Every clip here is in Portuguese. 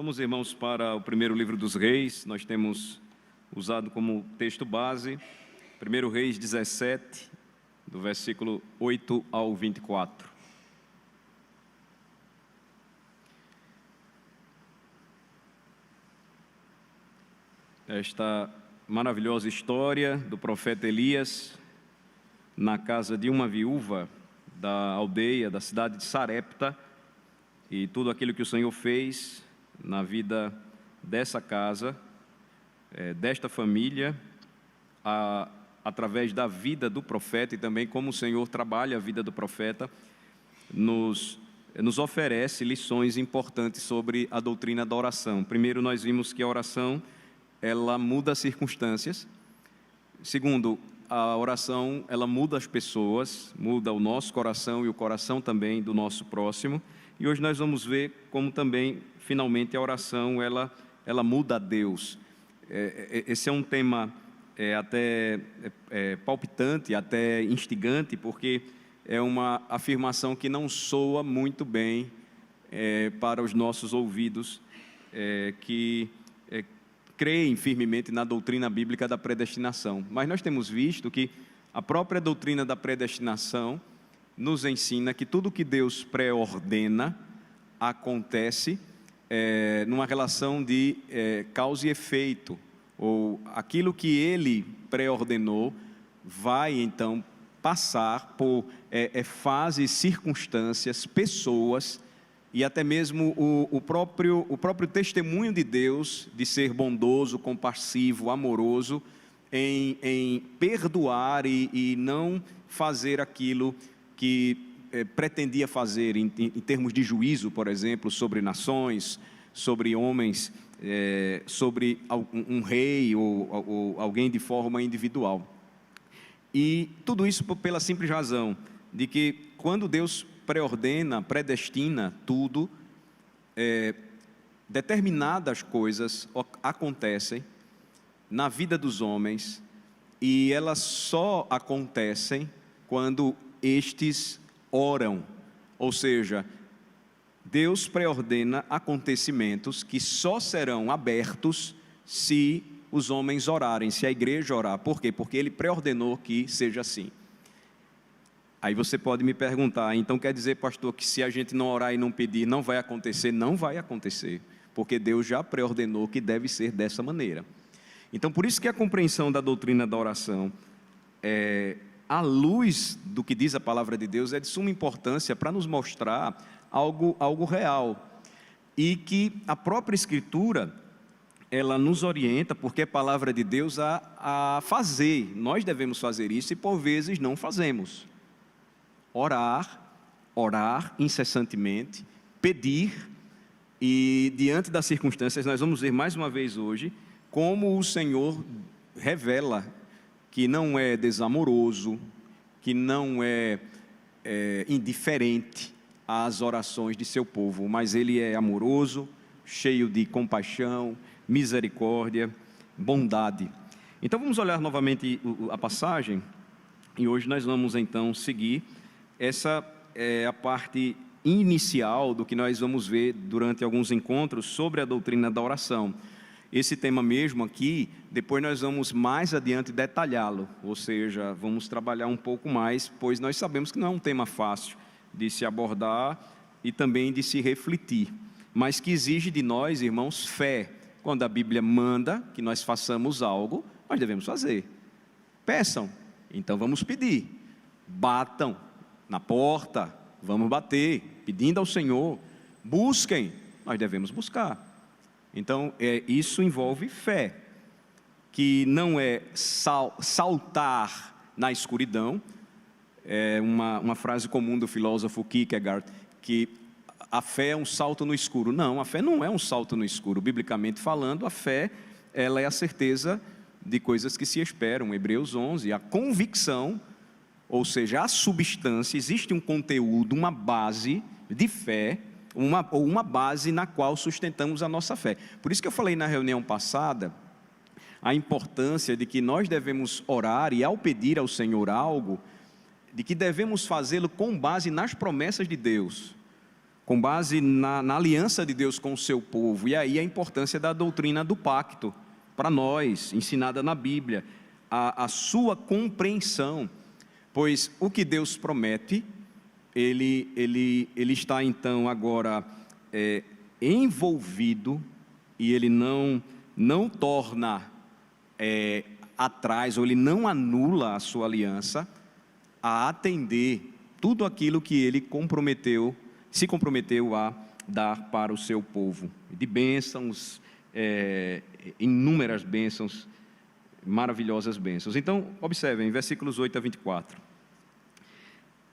Vamos, irmãos, para o primeiro livro dos Reis. Nós temos usado como texto base 1 Reis 17, do versículo 8 ao 24. Esta maravilhosa história do profeta Elias na casa de uma viúva da aldeia, da cidade de Sarepta, e tudo aquilo que o Senhor fez na vida dessa casa, desta família, através da vida do profeta, e também como o Senhor trabalha a vida do profeta, nos oferece lições importantes sobre a doutrina da oração. Primeiro, nós vimos que a oração, ela muda as circunstâncias. Segundo, a oração, ela muda as pessoas, muda o nosso coração e o coração também do nosso próximo. E hoje nós vamos ver como também, finalmente, a oração, ela muda a Deus. Esse é um tema até palpitante, até instigante, porque é uma afirmação que não soa muito bem para os nossos ouvidos, que creem firmemente na doutrina bíblica da predestinação. Mas nós temos visto que a própria doutrina da predestinação nos ensina que tudo que Deus pré-ordena acontece numa relação de causa e efeito, ou aquilo que Ele pré-ordenou vai então passar por fases, circunstâncias, pessoas, e até mesmo o próprio testemunho de Deus, de ser bondoso, compassivo, amoroso, em perdoar e não fazer aquilo que pretendia fazer em termos de juízo, por exemplo, sobre nações, sobre homens, sobre um rei ou alguém de forma individual. E tudo isso pela simples razão de que quando Deus pré-ordena, predestina tudo, determinadas coisas acontecem na vida dos homens, e elas só acontecem quando estes oram. Ou seja, Deus pré-ordena acontecimentos que só serão abertos se os homens orarem, se a igreja orar. Por quê? Porque Ele pré-ordenou que seja assim. Aí você pode me perguntar, então quer dizer, pastor, que se a gente não orar e não pedir, não vai acontecer? Não vai acontecer, porque Deus já pré-ordenou que deve ser dessa maneira. Então, por isso que a compreensão da doutrina da oração, à luz do que diz a palavra de Deus, é de suma importância para nos mostrar algo real. E que a própria Escritura, ela nos orienta, porque é palavra de Deus, a fazer. Nós devemos fazer isso e por vezes não fazemos. Orar incessantemente, pedir, e diante das circunstâncias, nós vamos ver mais uma vez hoje, como o Senhor revela que não é desamoroso, que não é indiferente às orações de seu povo, mas Ele é amoroso, cheio de compaixão, misericórdia, bondade. Então vamos olhar novamente a passagem, e hoje nós vamos então seguir. Essa é a parte inicial do que nós vamos ver durante alguns encontros sobre a doutrina da oração. Esse tema mesmo aqui, depois nós vamos mais adiante detalhá-lo, ou seja, vamos trabalhar um pouco mais, pois nós sabemos que não é um tema fácil de se abordar e também de se refletir, mas que exige de nós, irmãos, fé. Quando a Bíblia manda que nós façamos algo, nós devemos fazer. Peçam, então vamos pedir. Batam na porta, vamos bater, pedindo ao Senhor. Busquem, nós devemos buscar. Então, isso envolve fé, que não é saltar na escuridão. É uma frase comum do filósofo Kierkegaard, que a fé é um salto no escuro. Não, a fé não é um salto no escuro. Biblicamente falando, a fé, ela é a certeza de coisas que se esperam. Hebreus 11, a convicção, ou seja, a substância, existe um conteúdo, uma base de fé, uma base na qual sustentamos a nossa fé. Por isso que eu falei na reunião passada, a importância de que nós devemos orar, e ao pedir ao Senhor algo, de que devemos fazê-lo com base nas promessas de Deus. com base na aliança de Deus com o seu povo. E aí a importância da doutrina do pacto, para nós, ensinada na Bíblia, a sua compreensão, pois o que Deus promete, ele está então agora envolvido, e ele não torna atrás, ou ele não anula a sua aliança, a atender tudo aquilo que ele se comprometeu a dar para o seu povo, de bênçãos, inúmeras bênçãos, maravilhosas bênçãos. Então, observem, versículos 8 a 24.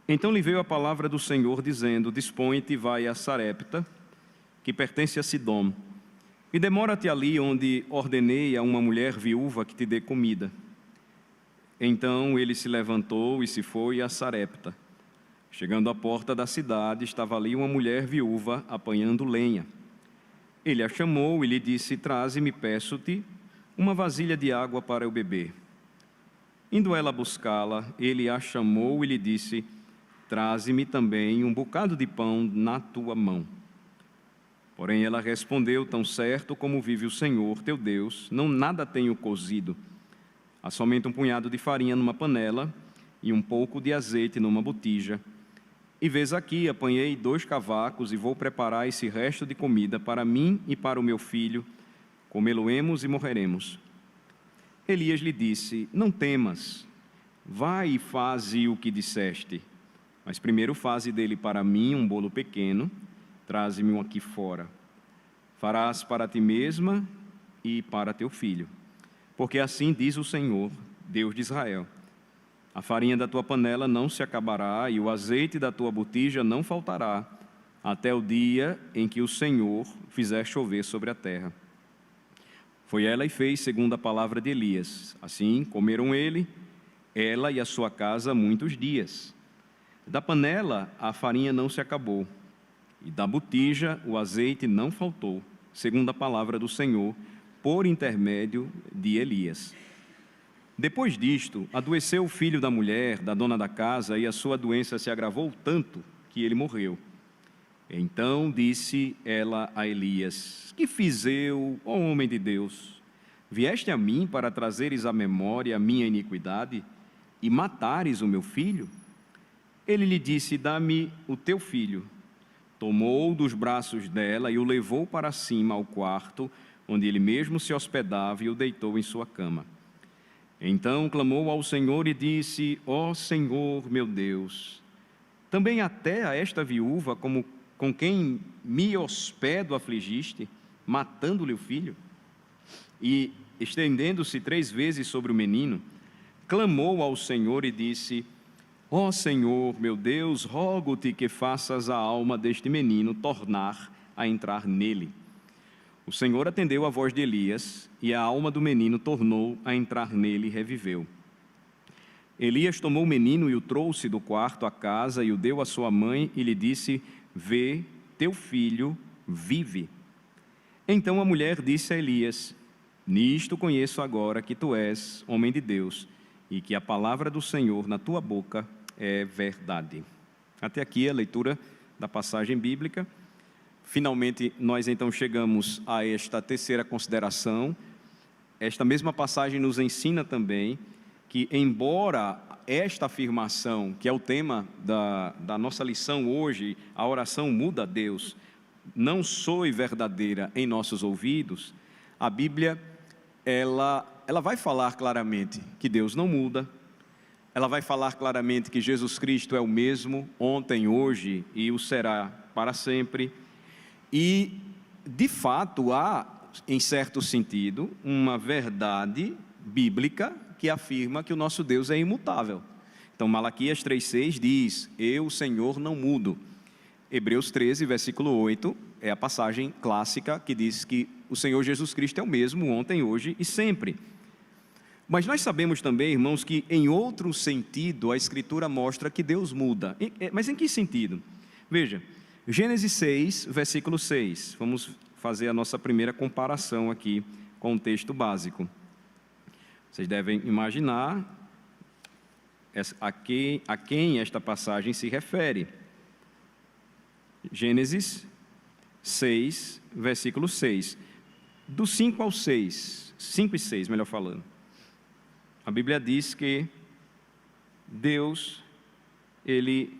Então lhe veio a palavra do Senhor, dizendo: dispõe-te e vai a Sarepta, que pertence a Sidom, e demora-te ali, onde ordenei a uma mulher viúva que te dê comida. Então ele se levantou e se foi a Sarepta. Chegando à porta da cidade, estava ali uma mulher viúva apanhando lenha. Ele a chamou e lhe disse: traze-me, peço-te, uma vasilha de água para eu beber. Indo ela buscá-la, ele a chamou e lhe disse: traze-me também um bocado de pão na tua mão. Porém ela respondeu: tão certo como vive o Senhor teu Deus, nada tenho cozido. Há somente um punhado de farinha numa panela e um pouco de azeite numa botija. E vês aqui, apanhei 2 cavacos e vou preparar esse resto de comida para mim e para o meu filho. Comê-lo-emos e morreremos. Elias lhe disse: não temas, vai e faze o que disseste. Mas primeiro faze dele para mim um bolo pequeno, traze-me-o aqui fora. Farás para ti mesma e para teu filho. Porque assim diz o Senhor, Deus de Israel: a farinha da tua panela não se acabará e o azeite da tua botija não faltará, até o dia em que o Senhor fizer chover sobre a terra. Foi ela e fez segundo a palavra de Elias. Assim comeram ela e a sua casa muitos dias. Da panela a farinha não se acabou, e da botija o azeite não faltou, segundo a palavra do Senhor, por intermédio de Elias. Depois disto, adoeceu o filho da mulher, da dona da casa, e a sua doença se agravou tanto que ele morreu. Então disse ela a Elias: que fiz eu, ó homem de Deus? Vieste a mim para trazeres à memória a minha iniquidade e matares o meu filho? Ele lhe disse: dá-me o teu filho. Tomou dos braços dela e o levou para cima ao quarto, onde ele mesmo se hospedava, e o deitou em sua cama. Então clamou ao Senhor e disse: ó Senhor meu Deus, também até a esta viúva, com quem me hospedo, afligiste, matando-lhe o filho? E, estendendo-se 3 vezes sobre o menino, clamou ao Senhor e disse: ó Senhor meu Deus, rogo-te que faças a alma deste menino tornar a entrar nele. O Senhor atendeu a voz de Elias, e a alma do menino tornou a entrar nele e reviveu. Elias tomou o menino e o trouxe do quarto à casa e o deu à sua mãe e lhe disse: vê, teu filho vive. Então a mulher disse a Elias: nisto conheço agora que tu és homem de Deus e que a palavra do Senhor na tua boca é verdade. Até aqui a leitura da passagem bíblica. Finalmente, nós então chegamos a esta terceira consideração. Esta mesma passagem nos ensina também que, embora esta afirmação, que é o tema da nossa lição hoje, a oração muda a Deus, não soe verdadeira em nossos ouvidos, a Bíblia, ela vai falar claramente que Deus não muda, ela vai falar claramente que Jesus Cristo é o mesmo, ontem, hoje e o será para sempre. E, de fato, há, em certo sentido, uma verdade bíblica que afirma que o nosso Deus é imutável. Então, Malaquias 3,6 diz: eu, Senhor, não mudo. Hebreus 13, versículo 8, é a passagem clássica que diz que o Senhor Jesus Cristo é o mesmo ontem, hoje e sempre. Mas nós sabemos também, irmãos, que em outro sentido a Escritura mostra que Deus muda. Mas em que sentido? Veja, Gênesis 6, versículo 6. Vamos fazer a nossa primeira comparação aqui com o texto básico. Vocês devem imaginar a quem esta passagem se refere. Gênesis 6, versículo 6. Do 5 ao 6, 5 e 6, melhor falando. A Bíblia diz que Deus, Ele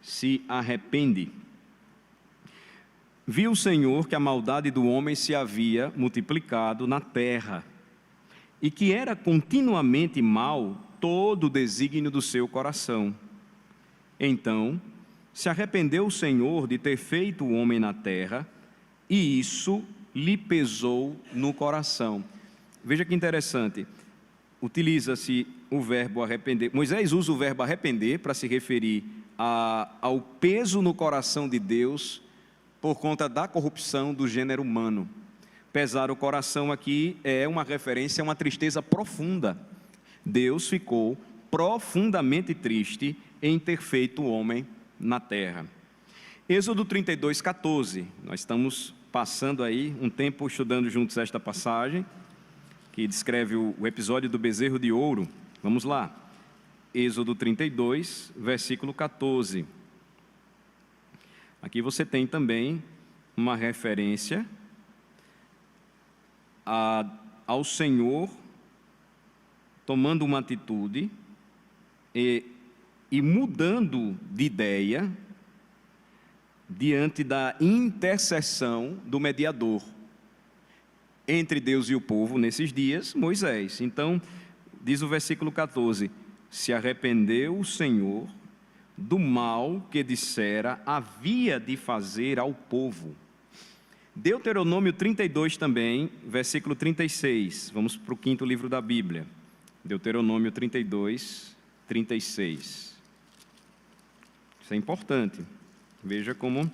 se arrepende. Viu o Senhor que a maldade do homem se havia multiplicado na terra, e que era continuamente mal todo o desígnio do seu coração. Então, se arrependeu o Senhor de ter feito o homem na terra, e isso lhe pesou no coração. Veja que interessante, utiliza-se o verbo arrepender. Moisés usa o verbo arrepender para se referir ao peso no coração de Deus por conta da corrupção do gênero humano. Pesar o coração aqui é uma referência a uma tristeza profunda. Deus ficou profundamente triste em ter feito o homem na terra. Êxodo 32, 14. Nós estamos passando aí um tempo estudando juntos esta passagem, que descreve o episódio do bezerro de ouro. Vamos lá. Êxodo 32, versículo 14. Aqui você tem também uma referência ao Senhor tomando uma atitude e mudando de ideia diante da intercessão do mediador entre Deus e o povo nesses dias, Moisés. Então, diz o versículo 14: se arrependeu o Senhor do mal que dissera havia de fazer ao povo. Deuteronômio 32 também, versículo 36. Vamos para o 5º livro da Bíblia. Deuteronômio 32, 36. Isso é importante. Veja como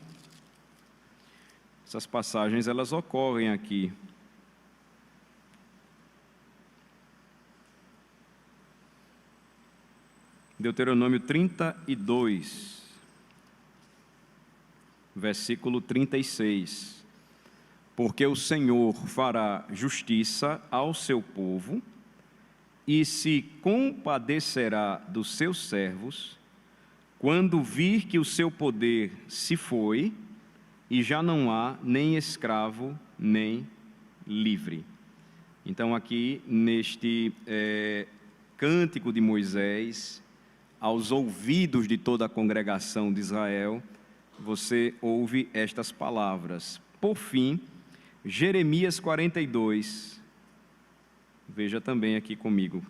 essas passagens elas ocorrem aqui. Deuteronômio 32, versículo 36. Porque o Senhor fará justiça ao seu povo e se compadecerá dos seus servos, quando vir que o seu poder se foi e já não há nem escravo nem livre. Então aqui neste cântico de Moisés, aos ouvidos de toda a congregação de Israel, você ouve estas palavras. Por fim, Jeremias 42, veja também aqui comigo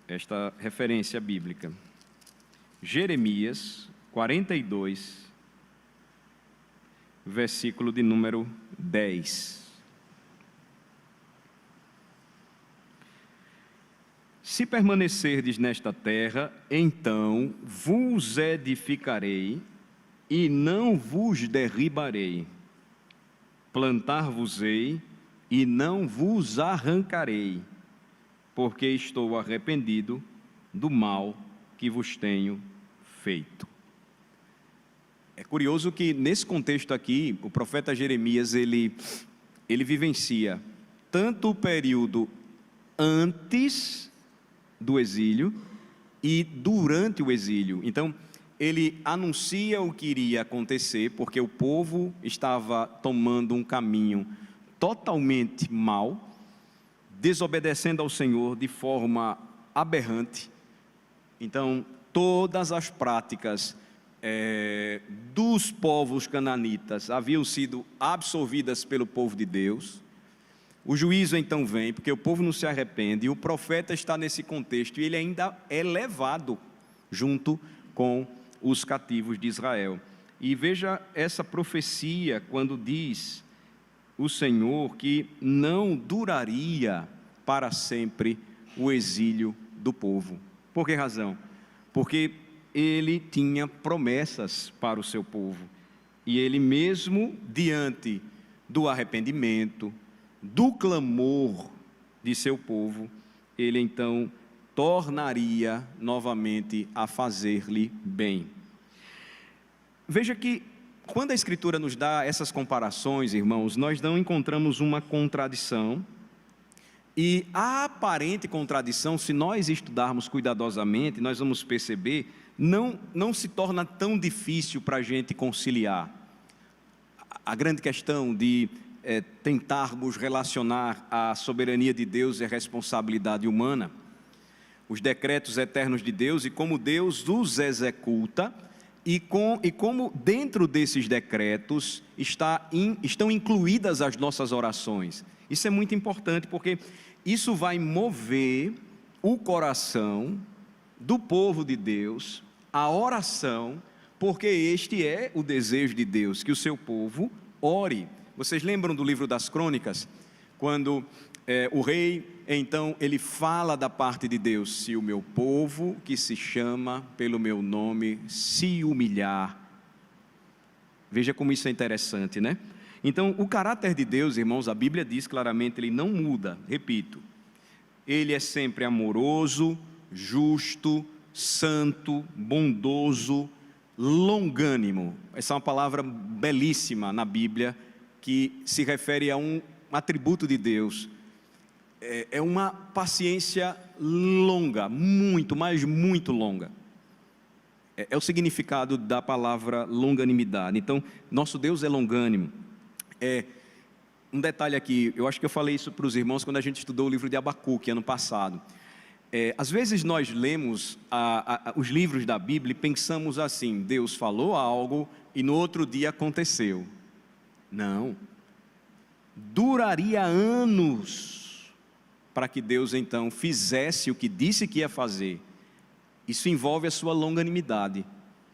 esta referência bíblica. Jeremias 42, versículo de número 10. Se permanecerdes nesta terra, então vos edificarei e não vos derribarei. Plantar-vos-ei e não vos arrancarei, porque estou arrependido do mal que vos tenho feito. É curioso que nesse contexto aqui, o profeta Jeremias, ele vivencia tanto o período antes do exílio e durante o exílio. Então, ele anuncia o que iria acontecer, porque o povo estava tomando um caminho totalmente mau, desobedecendo ao Senhor de forma aberrante. Então, todas as práticas dos povos cananitas haviam sido absorvidas pelo povo de Deus. O juízo então vem, porque o povo não se arrepende, e o profeta está nesse contexto, e ele ainda é levado junto com os cativos de Israel. E veja essa profecia quando diz o Senhor que não duraria para sempre o exílio do povo. Por que razão? Porque ele tinha promessas para o seu povo, e ele mesmo, diante do arrependimento, do clamor de seu povo, ele então tornaria novamente a fazer-lhe bem. Veja que quando a Escritura nos dá essas comparações, irmãos, nós não encontramos uma contradição, E a aparente contradição, se nós estudarmos cuidadosamente, nós vamos perceber, não se torna tão difícil para a gente conciliar. A grande questão de tentarmos relacionar a soberania de Deus e a responsabilidade humana, os decretos eternos de Deus e como Deus os executa, e como dentro desses decretos estão incluídas as nossas orações. Isso é muito importante, porque isso vai mover o coração do povo de Deus, a oração, porque este é o desejo de Deus, que o seu povo ore. Vocês lembram do livro das Crônicas? Quando o rei, então, ele fala da parte de Deus: se o meu povo, que se chama pelo meu nome, se humilhar. Veja como isso é interessante, né? Então, o caráter de Deus, irmãos, a Bíblia diz claramente, ele não muda. Repito, ele é sempre amoroso, justo, santo, bondoso, longânimo. Essa é uma palavra belíssima na Bíblia, que se refere a um atributo de Deus. É uma paciência longa, muito, mas muito longa. É o significado da palavra longanimidade. Então, nosso Deus é longânimo. Um detalhe aqui, eu acho que eu falei isso para os irmãos quando a gente estudou o livro de Abacuque, ano passado. Às vezes nós lemos os livros da Bíblia e pensamos assim: Deus falou algo e no outro dia aconteceu. Não. Duraria anos para que Deus então fizesse o que disse que ia fazer. Isso envolve a sua longanimidade.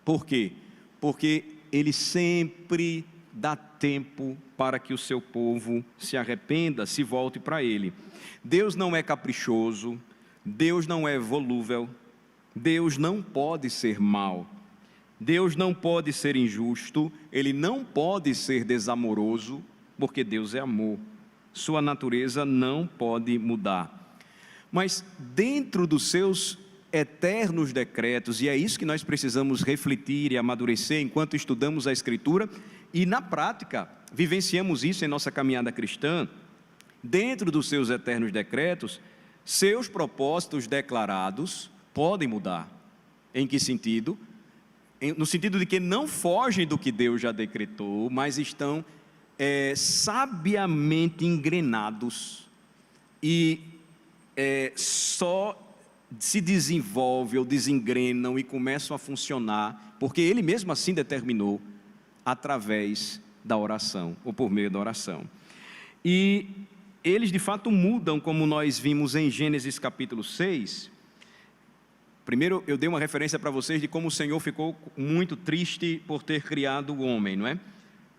Por quê? Porque Ele sempre dá tempo para que o seu povo se arrependa, se volte para Ele. Deus não é caprichoso, Deus não é volúvel, Deus não pode ser mau, Deus não pode ser injusto, Ele não pode ser desamoroso, porque Deus é amor. Sua natureza não pode mudar. Mas dentro dos seus eternos decretos, e é isso que nós precisamos refletir e amadurecer enquanto estudamos a Escritura, e na prática, vivenciamos isso em nossa caminhada cristã. Dentro dos seus eternos decretos, seus propósitos declarados podem mudar. Em que sentido? No sentido de que não fogem do que Deus já decretou, mas estão sabiamente engrenados e só se desenvolvem ou desengrenam e começam a funcionar, porque Ele mesmo assim determinou, através da oração, ou por meio da oração. E eles de fato mudam, como nós vimos em Gênesis capítulo 6. Primeiro eu dei uma referência para vocês de como o Senhor ficou muito triste por ter criado o homem, não é?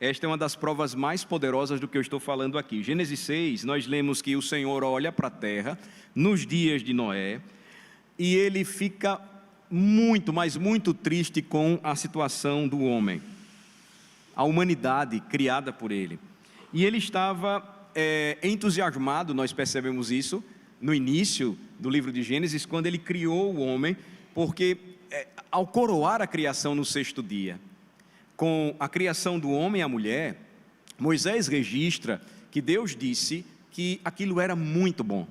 Esta é uma das provas mais poderosas do que eu estou falando aqui. Gênesis 6, nós lemos que o Senhor olha para a terra, nos dias de Noé, e Ele fica muito, mas muito triste com a situação do homem, a humanidade criada por Ele. E Ele estava entusiasmado, nós percebemos isso no início do livro de Gênesis, quando Ele criou o homem, porque ao coroar a criação no sexto dia, com a criação do homem e a mulher, Moisés registra que Deus disse que aquilo era muito bom.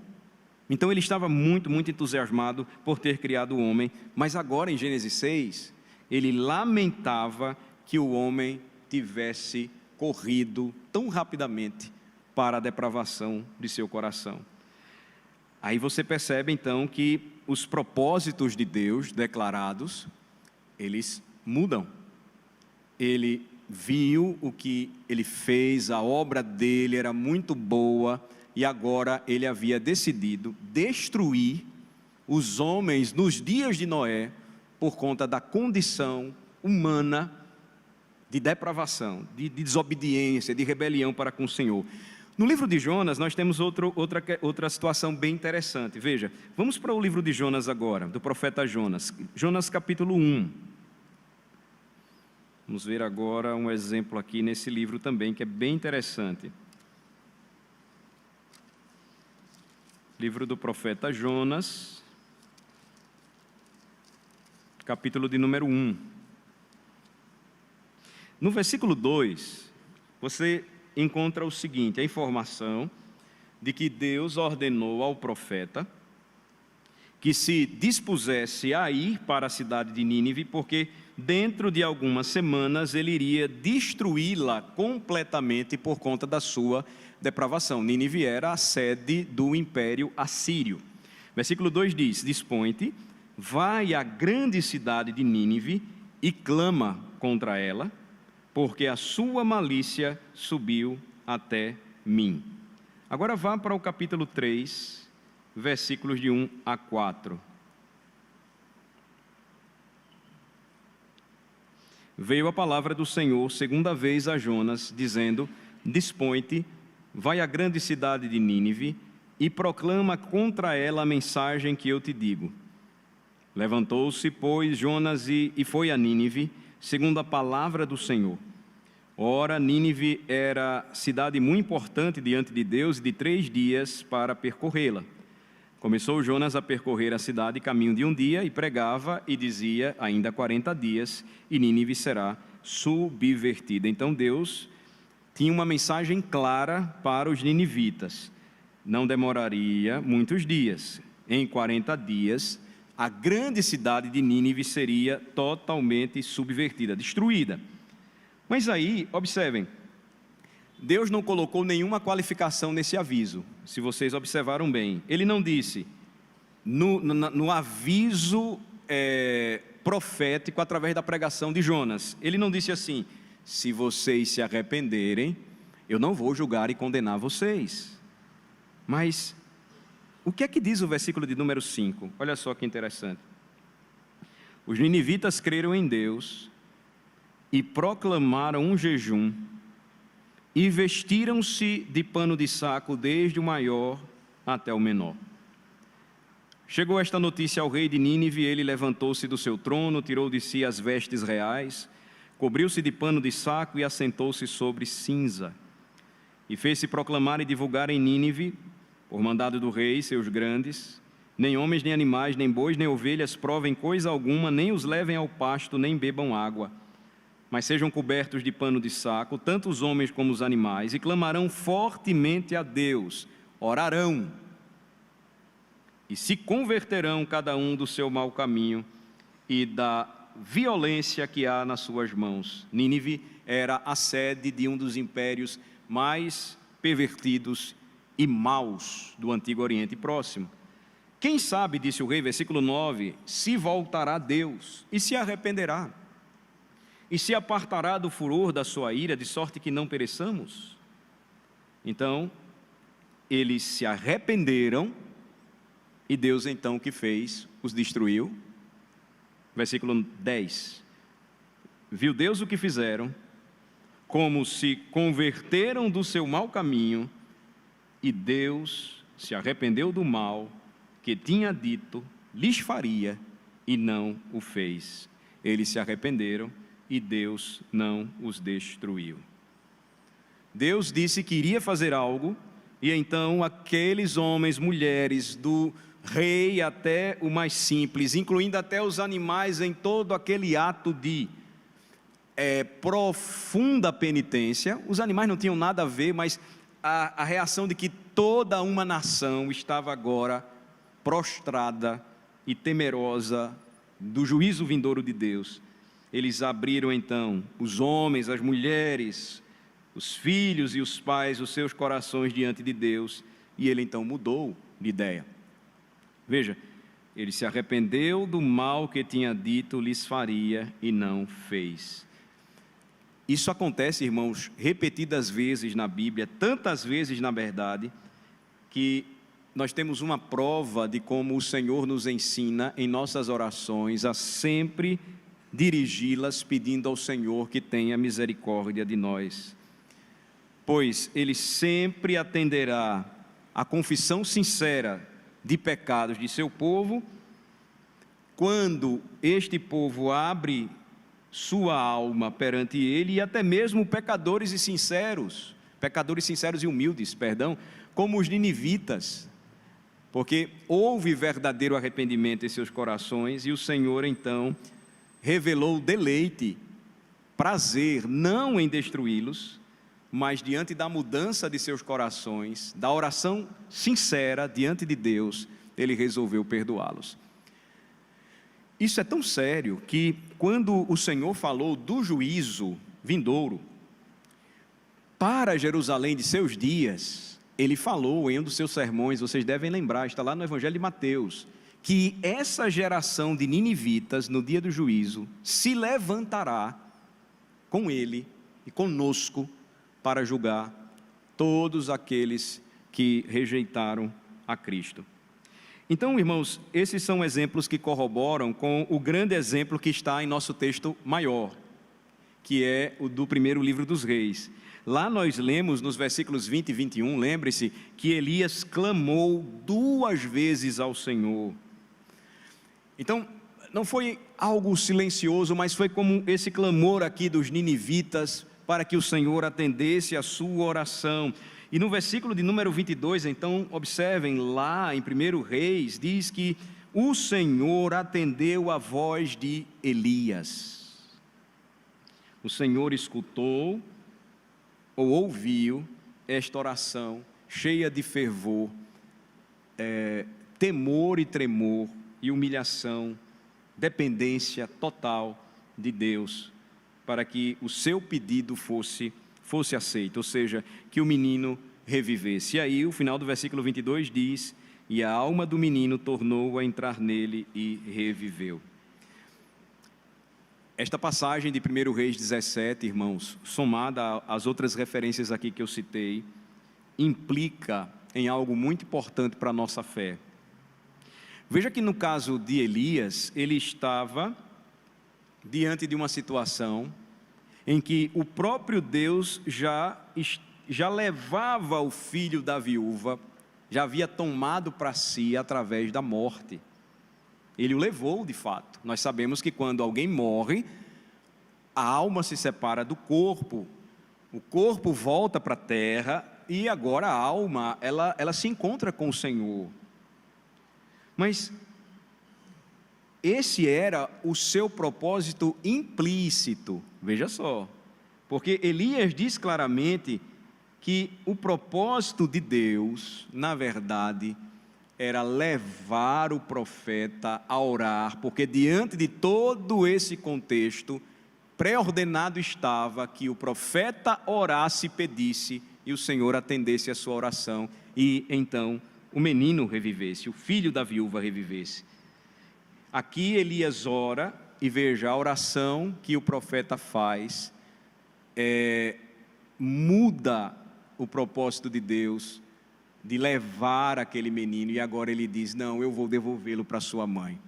Então Ele estava muito, muito entusiasmado por ter criado o homem, mas agora em Gênesis 6, Ele lamentava que o homem tivesse corrido tão rapidamente para a depravação de seu coração. Aí você percebe então que os propósitos de Deus declarados, eles mudam. Ele viu o que Ele fez, a obra dele era muito boa, e agora Ele havia decidido destruir os homens nos dias de Noé, por conta da condição humana de depravação, de desobediência, de rebelião para com o Senhor. No livro de Jonas, nós temos outra situação bem interessante. Veja, vamos para o livro de Jonas agora, do profeta Jonas. Jonas capítulo 1. Vamos ver agora um exemplo aqui nesse livro também, que é bem interessante. Livro do profeta Jonas, capítulo de número 1. No versículo 2, você encontra o seguinte, a informação de que Deus ordenou ao profeta que se dispusesse a ir para a cidade de Nínive, porque dentro de algumas semanas ele iria destruí-la completamente por conta da sua depravação. Nínive era a sede do Império Assírio. Versículo 2 diz: Dispõe-te, vai à grande cidade de Nínive e clama contra ela, porque a sua malícia subiu até mim. Agora vá para o capítulo 3, versículos de 1 a 4. Veio a palavra do Senhor segunda vez a Jonas, dizendo: Dispõe-te, vai à grande cidade de Nínive e proclama contra ela a mensagem que eu te digo. Levantou-se, pois, Jonas e foi a Nínive, segundo a palavra do Senhor. Ora, Nínive era cidade muito importante diante de Deus, e de 3 dias para percorrê-la. Começou Jonas a percorrer a cidade caminho de um dia, e pregava e dizia: ainda 40 dias, e Nínive será subvertida. Então Deus tinha uma mensagem clara para os ninivitas: não demoraria muitos dias. Em 40 dias, a grande cidade de Nínive seria totalmente subvertida, destruída. Mas aí, observem, Deus não colocou nenhuma qualificação nesse aviso, se vocês observaram bem. Ele não disse, no aviso profético através da pregação de Jonas, ele não disse assim: se vocês se arrependerem, eu não vou julgar e condenar vocês. Mas o que é que diz o versículo de número 5? Olha só que interessante. Os ninivitas creram em Deus e proclamaram um jejum, e vestiram-se de pano de saco, desde o maior até o menor. Chegou esta notícia ao rei de Nínive, ele levantou-se do seu trono, tirou de si as vestes reais, cobriu-se de pano de saco e assentou-se sobre cinza. E fez-se proclamar e divulgar em Nínive, por mandado do rei, seus grandes: nem homens, nem animais, nem bois, nem ovelhas provem coisa alguma, nem os levem ao pasto, nem bebam água, mas sejam cobertos de pano de saco, tanto os homens como os animais, e clamarão fortemente a Deus, orarão, e se converterão cada um do seu mau caminho e da violência que há nas suas mãos. Nínive era a sede de um dos impérios mais pervertidos e maus do Antigo Oriente Próximo. Quem sabe, disse o rei, versículo 9, se voltará a Deus e se arrependerá, e se apartará do furor da sua ira, de sorte que não pereçamos? Então, eles se arrependeram, e Deus então o que fez? Os destruiu. Versículo 10. Viu Deus o que fizeram, como se converteram do seu mau caminho, e Deus se arrependeu do mal que tinha dito lhes faria, e não o fez. Eles se arrependeram, e Deus não os destruiu. Deus disse que iria fazer algo, e então aqueles homens, mulheres, do rei até o mais simples, incluindo até os animais, em todo aquele ato de profunda penitência. Os animais não tinham nada a ver, mas a reação de que toda uma nação estava agora prostrada e temerosa do juízo vindouro de Deus. Eles abriram então, os homens, as mulheres, os filhos e os pais, os seus corações diante de Deus, e ele então mudou de ideia. Veja, ele se arrependeu do mal que tinha dito lhes faria, e não fez. Isso acontece, irmãos, repetidas vezes na Bíblia, tantas vezes na verdade, que nós temos uma prova de como o Senhor nos ensina em nossas orações a sempre dirigi-las pedindo ao Senhor que tenha misericórdia de nós, pois Ele sempre atenderá a confissão sincera de pecados de seu povo, quando este povo abre sua alma perante Ele, e até mesmo pecadores sinceros e humildes, como os ninivitas, porque houve verdadeiro arrependimento em seus corações, e o Senhor então revelou deleite, prazer, não em destruí-los, mas diante da mudança de seus corações, da oração sincera diante de Deus, ele resolveu perdoá-los. Isso é tão sério que, quando o Senhor falou do juízo vindouro para Jerusalém de seus dias, ele falou em um dos seus sermões, vocês devem lembrar, está lá no Evangelho de Mateus, que essa geração de ninivitas, no dia do juízo, se levantará com ele e conosco para julgar todos aqueles que rejeitaram a Cristo. Então, irmãos, esses são exemplos que corroboram com o grande exemplo que está em nosso texto maior, que é o do primeiro livro dos Reis. Lá nós lemos nos versículos 20 e 21, lembre-se, que Elias clamou 2 vezes ao Senhor. Então, não foi algo silencioso, mas foi como esse clamor aqui dos ninivitas, para que o Senhor atendesse a sua oração. E no versículo de número 22, então, observem lá em 1 Reis, diz que o Senhor atendeu a voz de Elias. O Senhor escutou ou ouviu esta oração cheia de fervor, temor e tremor e humilhação, dependência total de Deus, para que o seu pedido fosse aceito, ou seja, que o menino revivesse. E aí o final do versículo 22 diz: e a alma do menino tornou a entrar nele e reviveu. Esta passagem de 1 Reis 17, irmãos, somada às outras referências aqui que eu citei, implica em algo muito importante para a nossa fé. Veja que no caso de Elias, ele estava diante de uma situação em que o próprio Deus já levava o filho da viúva, já havia tomado para si através da morte. Ele o levou de fato. Nós sabemos que quando alguém morre, a alma se separa do corpo, o corpo volta para a terra e agora a alma, ela se encontra com o Senhor. Mas esse era o seu propósito implícito, veja só, porque Elias diz claramente que o propósito de Deus, na verdade, era levar o profeta a orar, porque diante de todo esse contexto, pré-ordenado estava que o profeta orasse e pedisse, e o Senhor atendesse a sua oração, e então o menino revivesse, o filho da viúva revivesse. Aqui Elias ora, e veja, a oração que o profeta faz, muda o propósito de Deus, de levar aquele menino, e agora ele diz: não, eu vou devolvê-lo para sua mãe.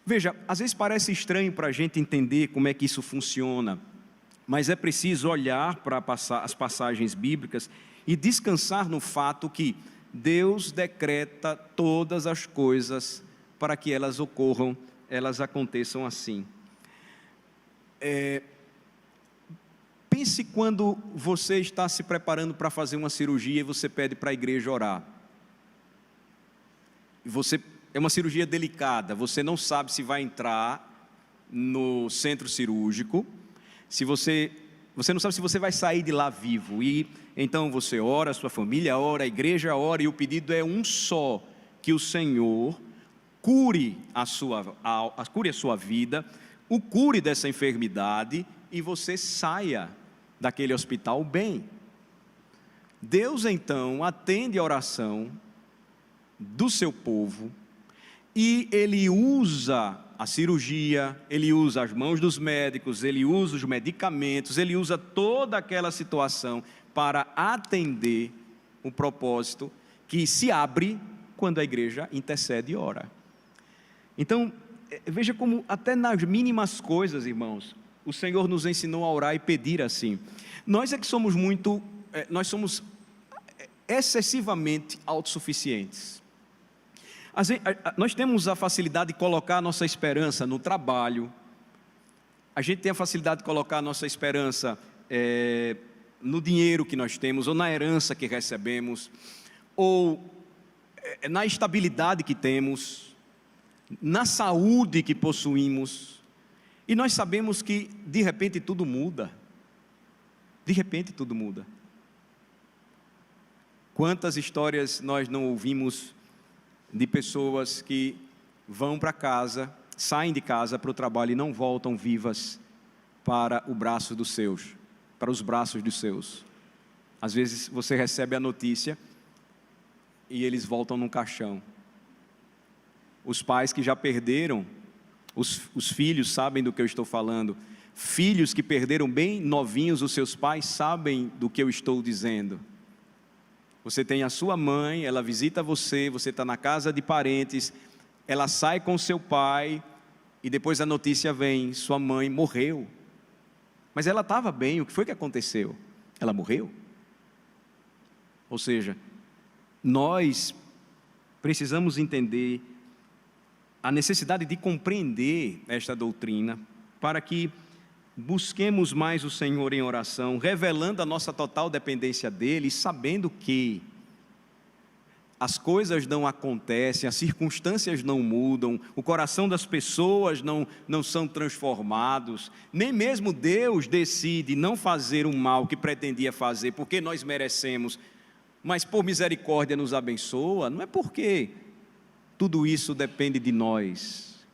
Veja, às vezes parece estranho para a gente entender como é que isso funciona, mas é preciso olhar para as passagens bíblicas e descansar no fato que Deus decreta todas as coisas para que elas ocorram, elas aconteçam assim. Pense quando você está se preparando para fazer uma cirurgia e você pede para a igreja orar. É uma cirurgia delicada, você não sabe se vai entrar no centro cirúrgico, você não sabe se você vai sair de lá vivo, e então você ora, a sua família ora, a igreja ora, e o pedido é um só: que o Senhor cure a sua vida, o cure dessa enfermidade, e você saia daquele hospital bem. Deus então atende a oração do seu povo, e Ele usa a cirurgia, Ele usa as mãos dos médicos, Ele usa os medicamentos, Ele usa toda aquela situação para atender o propósito que se abre quando a igreja intercede e ora. Então, veja como até nas mínimas coisas, irmãos, o Senhor nos ensinou a orar e pedir assim. Nós é que somos nós somos excessivamente autossuficientes. Nós temos a facilidade de colocar a nossa esperança no trabalho, a gente tem a facilidade de colocar a nossa esperança no dinheiro que nós temos, ou na herança que recebemos, ou na estabilidade que temos, na saúde que possuímos, e nós sabemos que de repente tudo muda. de repente tudo muda. Quantas histórias nós não ouvimos de pessoas que vão para casa, saem de casa para o trabalho e não voltam vivas para o braço dos seus, para os braços dos seus. Às vezes você recebe a notícia e eles voltam num caixão. Os pais que já perderam, os filhos sabem do que eu estou falando. Filhos que perderam bem novinhos os seus pais sabem do que eu estou dizendo. Você tem a sua mãe, ela visita você, você está na casa de parentes, ela sai com seu pai e depois a notícia vem, sua mãe morreu. Mas ela estava bem, o que foi que aconteceu? Ela morreu? Ou seja, nós precisamos entender a necessidade de compreender esta doutrina para que busquemos mais o Senhor em oração, revelando a nossa total dependência dEle, sabendo que as coisas não acontecem, as circunstâncias não mudam, o coração das pessoas não são transformados, nem mesmo Deus decide não fazer o mal que pretendia fazer, porque nós merecemos, mas por misericórdia nos abençoa, não é porque tudo isso depende de nós.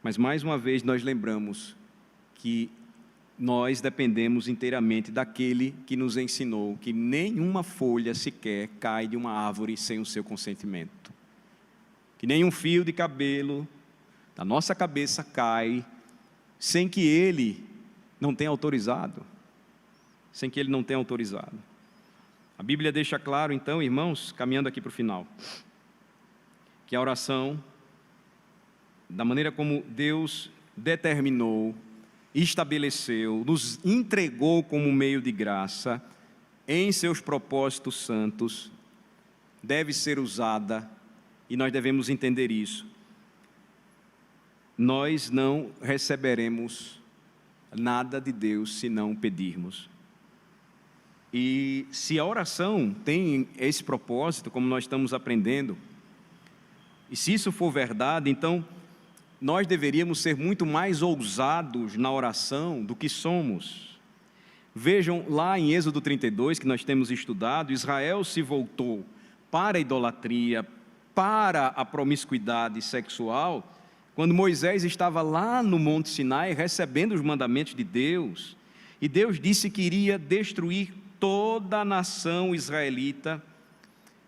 Mas mais uma vez nós lembramos que nós dependemos inteiramente daquele que nos ensinou que nenhuma folha sequer cai de uma árvore sem o seu consentimento. Que nenhum fio de cabelo da nossa cabeça cai sem que Ele não tenha autorizado. Sem que Ele não tenha autorizado. A Bíblia deixa claro, então, irmãos, caminhando aqui para o final, que a oração, da maneira como Deus determinou, estabeleceu, nos entregou como meio de graça, em seus propósitos santos, deve ser usada, e nós devemos entender isso. Nós não receberemos nada de Deus se não pedirmos. E se a oração tem esse propósito, como nós estamos aprendendo, e se isso for verdade, então nós deveríamos ser muito mais ousados na oração do que somos. Vejam lá em Êxodo 32, que nós temos estudado, Israel se voltou para a idolatria, para a promiscuidade sexual, quando Moisés estava lá no Monte Sinai recebendo os mandamentos de Deus, e Deus disse que iria destruir toda a nação israelita.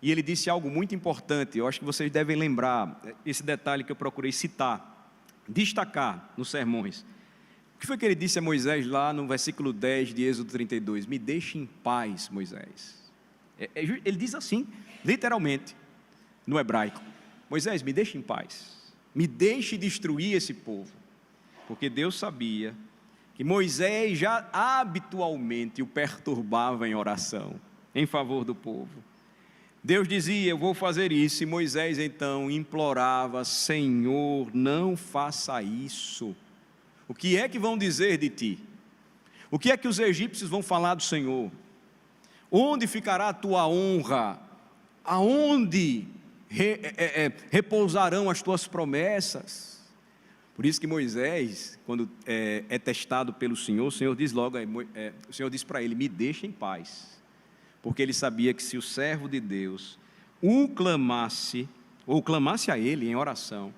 E ele disse algo muito importante, eu acho que vocês devem lembrar, esse detalhe que eu procurei citar, destacar nos sermões. O que foi que ele disse a Moisés lá no versículo 10 de Êxodo 32? Me deixe em paz, Moisés. Ele diz assim, literalmente, no hebraico: Moisés, me deixe em paz, me deixe destruir esse povo, porque Deus sabia que Moisés já habitualmente o perturbava em oração, em favor do povo. Deus dizia, eu vou fazer isso, e Moisés então implorava, Senhor, não faça isso. O que é que vão dizer de ti? O que é que os egípcios vão falar do Senhor? Onde ficará a tua honra? Aonde repousarão as tuas promessas? Por isso que Moisés, quando é testado pelo Senhor, o Senhor diz logo, o Senhor diz para ele, me deixa em paz. Porque ele sabia que se o servo de Deus o clamasse, ou clamasse a ele em oração,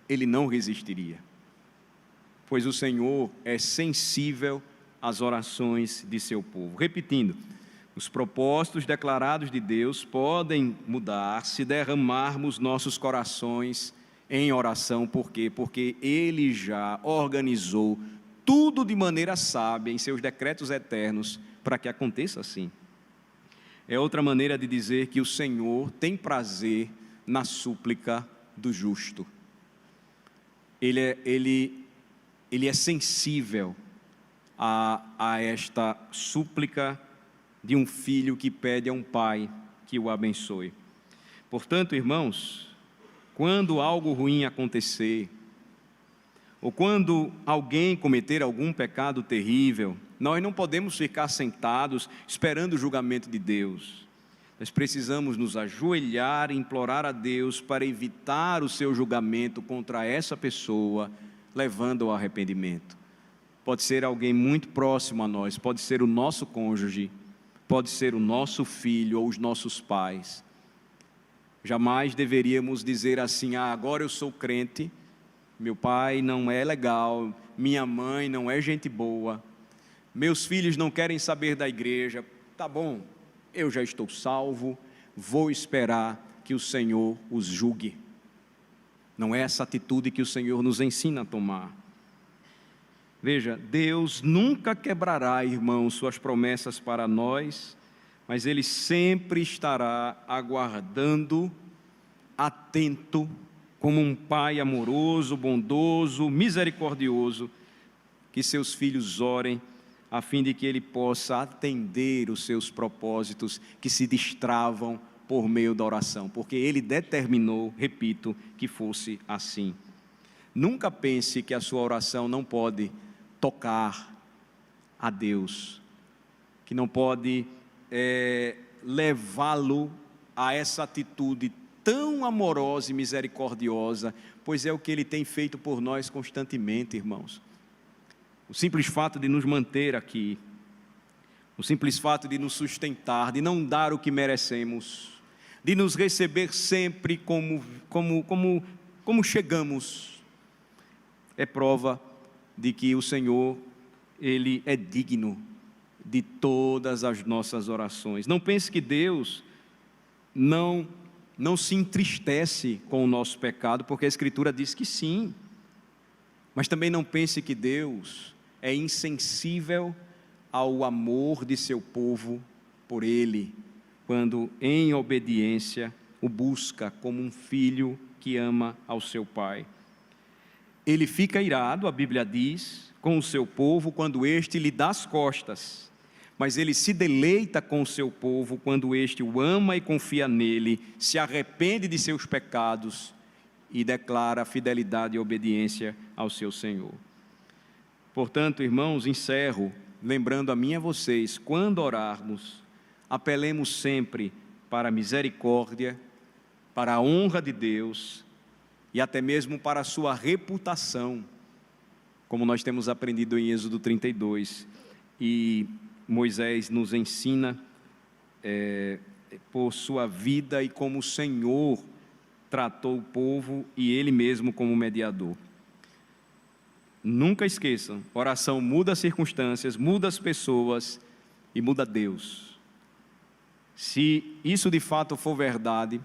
ele não resistiria. Pois o Senhor é sensível às orações de seu povo. Repetindo, os propósitos declarados de Deus podem mudar se derramarmos nossos corações em oração. Por quê? Porque Ele já organizou tudo de maneira sábia em seus decretos eternos, para que aconteça assim. É outra maneira de dizer que o Senhor tem prazer na súplica do justo. Ele é sensível a esta súplica de um filho que pede a um pai que o abençoe. Portanto, irmãos, quando algo ruim acontecer, ou quando alguém cometer algum pecado terrível, nós não podemos ficar sentados esperando o julgamento de Deus. Nós precisamos nos ajoelhar e implorar a Deus para evitar o seu julgamento contra essa pessoa, levando ao arrependimento. pode ser alguém muito próximo a nós, pode ser o nosso cônjuge, pode ser o nosso filho ou os nossos pais. Jamais deveríamos dizer assim: agora eu sou crente, meu pai não é legal, minha mãe não é gente boa, meus filhos não querem saber da igreja. Tá bom, eu já estou salvo, vou esperar que o Senhor os julgue. Não é essa atitude que o Senhor nos ensina a tomar. Veja, Deus nunca quebrará, irmãos, suas promessas para nós, mas Ele sempre estará aguardando, atento, como um pai amoroso, bondoso, misericordioso, que seus filhos orem, a fim de que Ele possa atender os seus propósitos que se destravam por meio da oração, porque Ele determinou, repito, que fosse assim. Nunca pense que a sua oração não pode tocar a Deus, que não pode levá-lo a essa atitude tão amorosa e misericordiosa, pois é o que Ele tem feito por nós constantemente, irmãos. O simples fato de nos manter aqui, o simples fato de nos sustentar, de não dar o que merecemos, de nos receber sempre como chegamos, é prova de que o Senhor, Ele é digno de todas as nossas orações. Não pense que Deus não se entristece com o nosso pecado, porque a Escritura diz que sim. Mas também não pense que Deus é insensível ao amor de seu povo por Ele, quando em obediência o busca como um filho que ama ao seu pai. Ele fica irado, a Bíblia diz, com o seu povo quando este lhe dá as costas, mas Ele se deleita com o seu povo quando este o ama e confia nele, se arrepende de seus pecados e declara fidelidade e obediência ao seu Senhor. Portanto, irmãos, encerro lembrando a mim e a vocês, quando orarmos, apelemos sempre para a misericórdia, para a honra de Deus e até mesmo para a sua reputação, como nós temos aprendido em Êxodo 32, e Moisés nos ensina por sua vida e como o Senhor tratou o povo e Ele mesmo como mediador. Nunca esqueçam, oração muda as circunstâncias, muda as pessoas e muda Deus. Se isso de fato for verdade,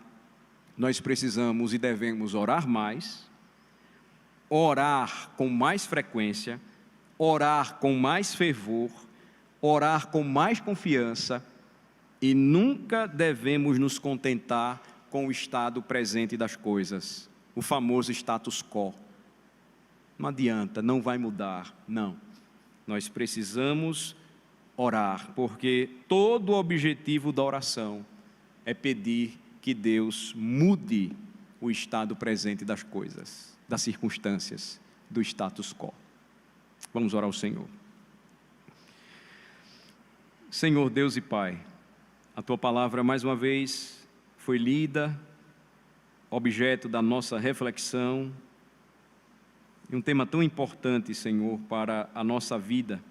nós precisamos e devemos orar mais, orar com mais frequência, orar com mais fervor, orar com mais confiança, e nunca devemos nos contentar com o estado presente das coisas, o famoso status quo. Não adianta, não vai mudar, não. Nós precisamos orar, porque todo o objetivo da oração é pedir que Deus mude o estado presente das coisas, das circunstâncias, do status quo. Vamos orar ao Senhor. Senhor Deus e Pai, a Tua palavra mais uma vez foi lida, objeto da nossa reflexão, e um tema tão importante, Senhor, para a nossa vida.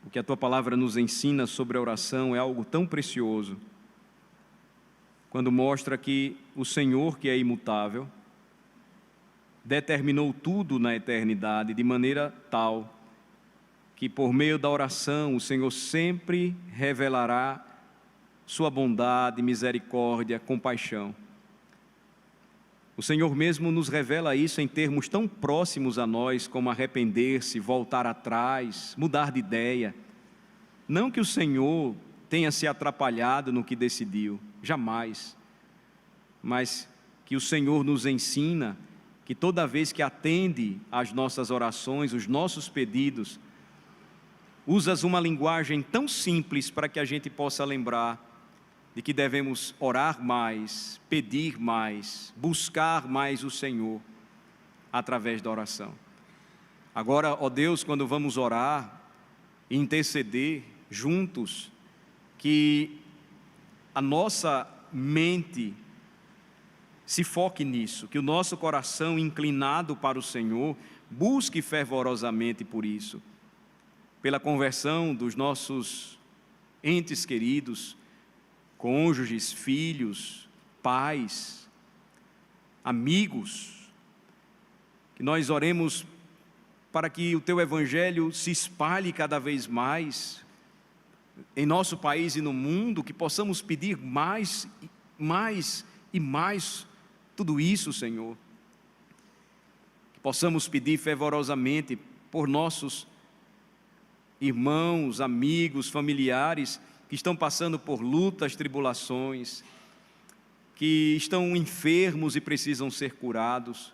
O que a Tua palavra nos ensina sobre a oração é algo tão precioso, quando mostra que o Senhor, que é imutável, determinou tudo na eternidade de maneira tal que por meio da oração o Senhor sempre revelará sua bondade, misericórdia, compaixão. O Senhor mesmo nos revela isso em termos tão próximos a nós como arrepender-se, voltar atrás, mudar de ideia. Não que o Senhor tenha se atrapalhado no que decidiu, jamais. Mas que o Senhor nos ensina que toda vez que atende às nossas orações, os nossos pedidos, usas uma linguagem tão simples para que a gente possa lembrar de que devemos orar mais, pedir mais, buscar mais o Senhor através da oração. Agora, ó Deus, quando vamos orar, interceder juntos, que a nossa mente se foque nisso, que o nosso coração inclinado para o Senhor busque fervorosamente por isso, pela conversão dos nossos entes queridos, cônjuges, filhos, pais, amigos, que nós oremos para que o Teu Evangelho se espalhe cada vez mais em nosso país e no mundo, que possamos pedir mais e mais tudo isso, Senhor. Que possamos pedir fervorosamente por nossos irmãos, amigos, familiares que estão passando por lutas, tribulações, que estão enfermos e precisam ser curados,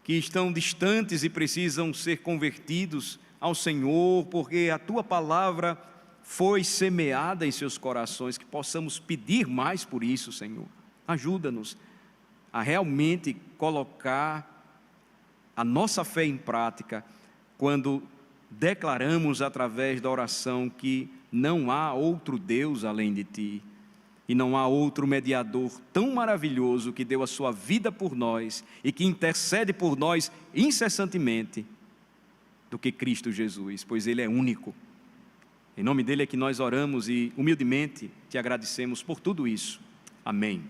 que estão distantes e precisam ser convertidos ao Senhor, porque a Tua palavra foi semeada em seus corações, que possamos pedir mais por isso, Senhor. Ajuda-nos a realmente colocar a nossa fé em prática, quando declaramos através da oração que não há outro Deus além de Ti, e não há outro mediador tão maravilhoso que deu a sua vida por nós e que intercede por nós incessantemente do que Cristo Jesus, pois Ele é único. Em nome dEle é que nós oramos e humildemente Te agradecemos por tudo isso. Amém.